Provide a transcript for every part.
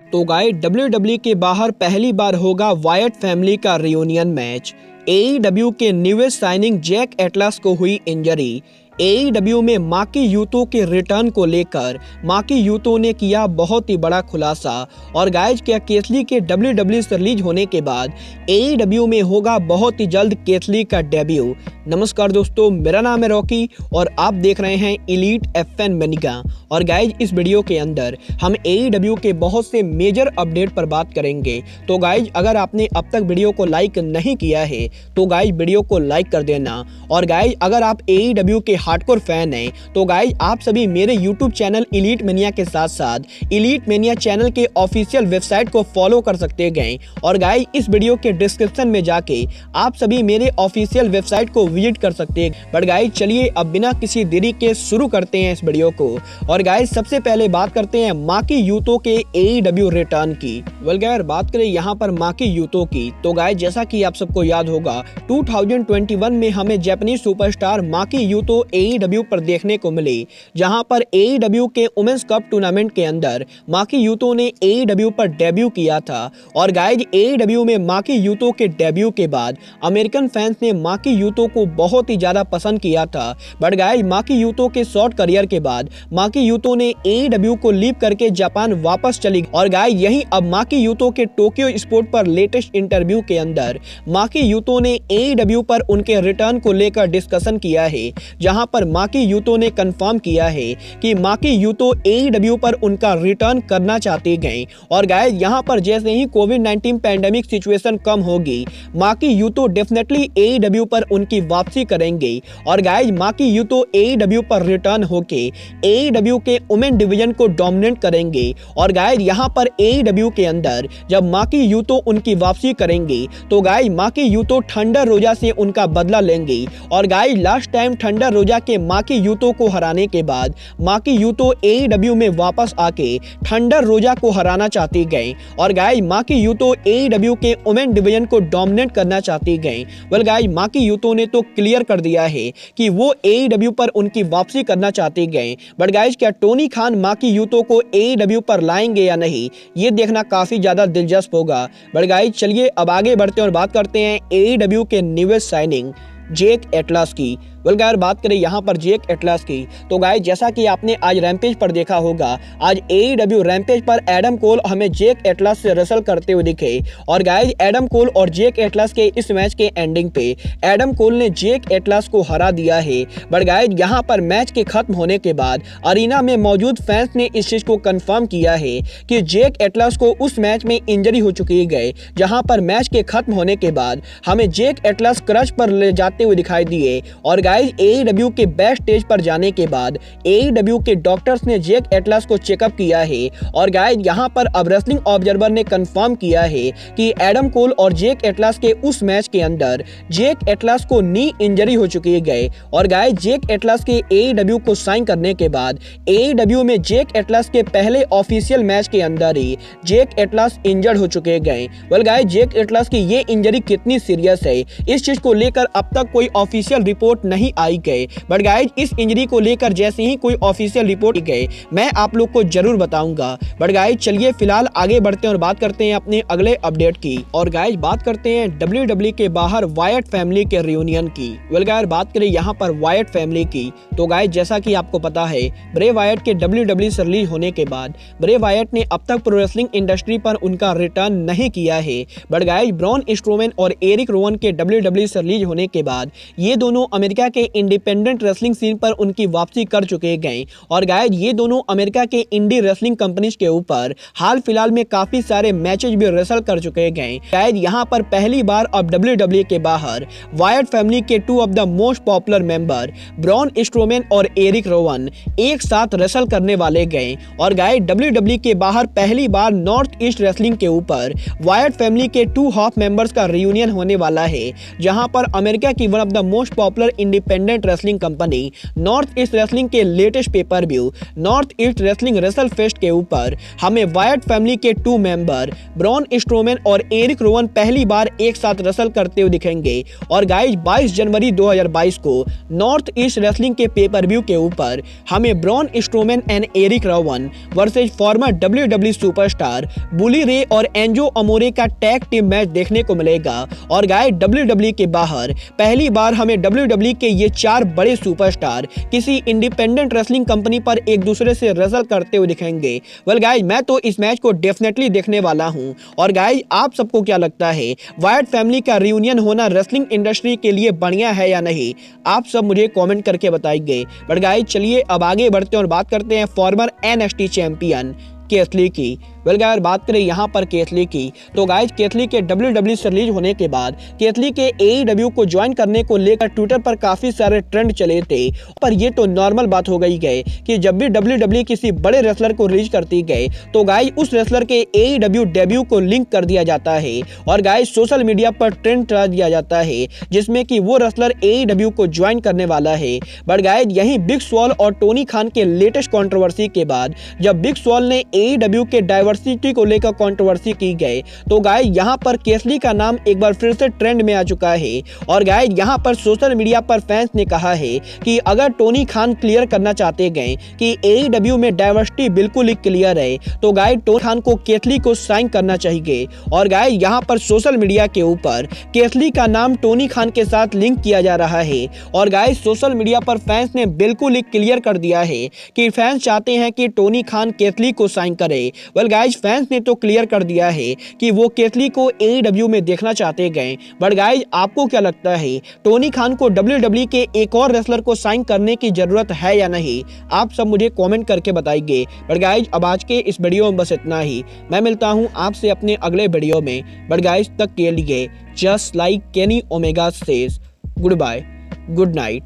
तो guys WWE के बाहर पहली बार होगा वायट फैमिली का रियूनियन मैच। AEW के न्यूएस्ट साइनिंग जैक एटलस को हुई इंजरी। AEW में माकी यूतो के रिटर्न को लेकर माकी यूतो ने किया बहुत ही बड़ा खुलासा। और गाइस क्या केसली के WWE से रिलीज होने के बाद AEW में होगा बहुत ही जल्द केसली का डेब्यू। नमस्कार दोस्तों, मेरा नाम है रॉकी और आप देख रहे हैं एलीट FN मनिका। और गाइज इस वीडियो के अंदर हम AEW के बहुत से मेजर अपडेट पर बात करेंगे। तो गाइज अगर आपने अब तक वीडियो को लाइक नहीं किया है तो गाइज वीडियो को लाइक कर देना। और गाइज अगर आप AEW के हार्डकोर फैन हैं तो गाइज आप सभी मेरे यूट्यूब चैनल एलीट मैनिया के साथ साथ एलीट मैनिया चैनल के ऑफिशियल वेबसाइट को फॉलो कर सकते हैं। और गाइज इस वीडियो के डिस्क्रिप्शन में जाके आप सभी मेरे ऑफिशियल वेबसाइट को विजिट कर सकते हैं। बट गाइज चलिए अब बिना किसी देरी के शुरू करते हैं इस वीडियो को। और गाइस सबसे पहले बात करते हैं माकी यूतो के AEW रिटर्न की। गाइस बात करें यहाँ पर माकी यूतो की तो गाइस जैसा कि आप सबको याद होगा 2021 में हमें जापानीज सुपरस्टार माकी यूतो AEW पर देखने को मिले, जहां पर AEW के वुमेन्स कप टूर्नामेंट के अंदर माकी यूतो ने AEW पर डेब्यू किया था। और गाइस AEW में माकी यूतो के डेब्यू के बाद अमेरिकन फैंस ने माकी यूतो को बहुत ही ज्यादा पसंद किया था। बट गाइस माकी यूतो के शॉर्ट करियर के बाद माकी यूतो ने AEW को लीव करके जापान वापस चली। और गाइस यही अब माकी यूतो के टोक्यो स्पोर्ट पर लेटेस्ट इंटरव्यू के अंदर माकी यूतो ने AEW पर उनके रिटर्न को लेकर डिस्कशन किया है, जहां पर माकी यूतो ने कंफर्म किया है कि माकी यूतो AEW पर उनका रिटर्न करना चाहते हैं। और गाइस यहां पर जैसे ही कोविड-19 पैंडेमिक सिचुएशन कम होगी माकी यूतो डेफिनेटली AEW पर उनकी वापसी करेंगे। और गाइस माकी यूतो AEW पर रिटर्न होके AEW के वुमेन डिवीजन को डोमिनेट करेंगे। और गाइस यहां पर AEW के अंदर जब माकी यूतो उनकी वापसी करेंगे तो गाइस माकी यूतो थंडर रोजा से उनका बदला लेंगे। और गाइस लास्ट टाइम थंडर रोजा के माकी यूतो को हराने के बाद माकी यूतो AEW में वापस आके थंडर रोजा को हराना चाहती गए। और गाइस माकी यूतो AEW के वुमेन डिवीजन को डोमिनेट करना चाहती गए। गाइस माकी यूतो ने तो क्लियर कर दिया है कि वो AEW पर उनकी वापसी करना चाहते गए। बट गाइस क्या टोनी खान माकी यूतो को AEW पर लाएंगे या नहीं, ये देखना काफी ज्यादा दिलचस्प होगा। बट गाइस चलिए अब आगे बढ़ते हैं और बात करते हैं AEW के न्यूएस्ट साइनिंग जैक एटलस की। गाइस बात करें यहाँ पर जैक एटलस की तो गाइस जैसा कि आपने आज रैम्पेज पर देखा होगा, आज AEW रैम्पेज पर एडम कोल हमें जैक एटलस से रेसल करते हुए दिखे। और गाइस एडम कोल और जैक एटलस के इस मैच के एंडिंग पे एडम कोल ने जैक एटलस को हरा दिया है। बट गाइस यहाँ पर मैच के खत्म होने के बाद अरीना में मौजूद फैंस ने इस चीज को कंफर्म किया है कि जैक एटलस को उस मैच में इंजरी हो चुकी है, जहां पर मैच के खत्म होने के बाद हमें जैक एटलस क्रच पर ले जाते हुए दिखाई दिए। और गाइस AEW के बैक स्टेज पर जाने के बाद AEW के डॉक्टर्स ने जैक एटलस को चेकअप किया है। और गाइस यहां पर अब रेसलिंग ऑब्जर्वर ने कंफर्म किया है कि एडम कोल और जैक एटलस के उस मैच के अंदर जैक एटलस को नी इंजरी हो चुकी है। और गाइस जैक एटलस के AEW को साइन करने के बाद AEW में जैक एटलस के पहले ऑफिशियल मैच के अंदर ही जैक एटलस इंजर्ड हो चुके हैं। गाइस जैक एटलस की ये इंजरी कितनी सीरियस है, इस चीज को लेकर अब तक कोई ऑफिशियल रिपोर्ट नहीं आई गए। बट गाइस इस इंजरी को लेकर जैसे ही कोई ऑफिशियल रिपोर्ट गए मैं आप लोग को जरूर बताऊंगा। बट गाइस चलिए फिलहाल आगे बढ़ते हैं और बात करते हैं अपने अगले अपडेट की। और गाइस बात करते हैं WWE के बाहर वायट फैमिली के रियूनियन की। गाइस बात करें यहाँ पर वायट फैमिली की तो गाइस जैसा कि आपको पता है ब्रे वायट के WWE से रिलीज होने के बाद ब्रे वायट ने अब तक प्रो रेसलिंग इंडस्ट्री पर उनका रिटर्न नहीं किया है। बट गाइस ब्रॉन स्ट्रोमैन और एरिक रोवन के WWE से रिलीज होने के बाद ये दोनों अमेरिका के इंडिपेंडेंट रेसलिंग सीन पर उनकी वापसी कर चुके हैं। और गाइस ये दोनों अमेरिका के इंडी रेसलिंग कंपनीज के ऊपर हाल फिलहाल में काफी सारे मैचेस भी रेसल कर चुके हैं। गाइस यहाँ पर पहली बार अब WWE के बाहर वायट फैमिली के two of the most popular member Braun Strowman और एरिक रोवन एक साथ रेसल करने वाले गए। और गाइस WWE के बाहर पहली बार नॉर्थ ईस्ट रेसलिंग के ऊपर वायट फैमिली के टू हाफ मेंबर्स का रियूनियन होने वाला है, जहां पर अमेरिका की one of the most popular independent wrestling company North East wrestling के latest pay per view North East Wrestling Wrestle Fest के ऊपर हमें वायट फैमिली के 2 मेंबर ब्रॉन स्ट्रोमैन और एरिक रोवन पहली बार एक साथ रेसल करते हुए दिखेंगे। और गाइस 22 जनवरी 2022 को नॉर्थ ईस्ट रेसलिंग के पेपर व्यू के ऊपर हमें Braun Strowman and Erick Rowan versus former WWE superstar Bully Ray और एंजो अमोरे का टैग टीम मैच देखने को मिलेगा। और गाइस WWE के बाहर पहली बार हमें WWE के ये 4 बड़े सुपरस्टार किसी इंडिपेंडेंट रेसलिंग कंपनी पर एक दूसरे से रेसल करते हुए दिखेंगे। वेल गाइस मैं तो इस मैच को डेफिनेटली देखने वाला हूं। और गाइस आप सबको क्या लगता है, वायट फैमिली का रियूनियन होना रेसलिंग इंडस्ट्री के लिए बढ़िया है या नहीं? आप सब मुझे कमेंट करके बताइए। बट गाइस चलिए अब आगे बढ़ते हैं और बात करते हैं फॉर्मर NXT चैंपियन केथ ली की। वेल गाइस बात करें यहाँ पर केथ ली की तो गाइस केथ ली के WWE से रिलीज होने के बाद केथ ली के AEW को ज्वाइन करने को लेकर ट्विटर पर काफी सारे ट्रेंड चले थे। पर ये तो नॉर्मल बात हो गई है कि जब भी WWE किसी बड़े रेसलर को रिलीज करती गए तो गाइस उस रेसलर के AEW डेब्यू को लिंक कर दिया जाता है और गाइस सोशल मीडिया पर ट्रेंड चला दिया जाता है जिसमें कि वो रेसलर AEW को ज्वाइन करने वाला है। बट गाइस यही बिग स्वॉल और टोनी खान के लेटेस्ट कंट्रोवर्सी के बाद जब बिग स्वॉल ने AEW के डाइवर्सिटी को लेकर कंट्रोवर्सी की गई तो गाइस यहां पर केथ ली का नाम एक बार फिर से ट्रेंड में आ चुका है। और गाइस यहां पर सोशल मीडिया पर फैंस ने कहा है कि अगर टोनी खान क्लियर करना चाहते गए कि AEW में डाइवर्सिटी बिल्कुल ही क्लियर है तो गाइस टोनी खान को केथ ली को साइन करना चाहिए। और गाइस यहां पर सोशल मीडिया के ऊपर केथ ली का नाम टोनी खान के साथ लिंक किया जा रहा है। और गाइस सोशल मीडिया पर फैंस ने बिल्कुल ही क्लियर कर दिया है कि फैंस चाहते हैं कि टोनी खान केथ ली को साइन करे। वेल गाइस फैंस ने तो क्लियर कर दिया है कि वो केथ ली को AEW में देखना चाहते गए। बट गाइस आपको क्या लगता है, टोनी खान को WWE के एक और रेसलर को साइन करने की जरूरत है या नहीं? आप सब मुझे कमेंट करके बताइए। बट गाइस अब आज के इस वीडियो में बस इतना ही। मैं मिलता हूं आपसे अपने अगले वीडियो में। बट गाइस तक के लिए just like Kenny Omega says, good bye, good night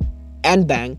and bang.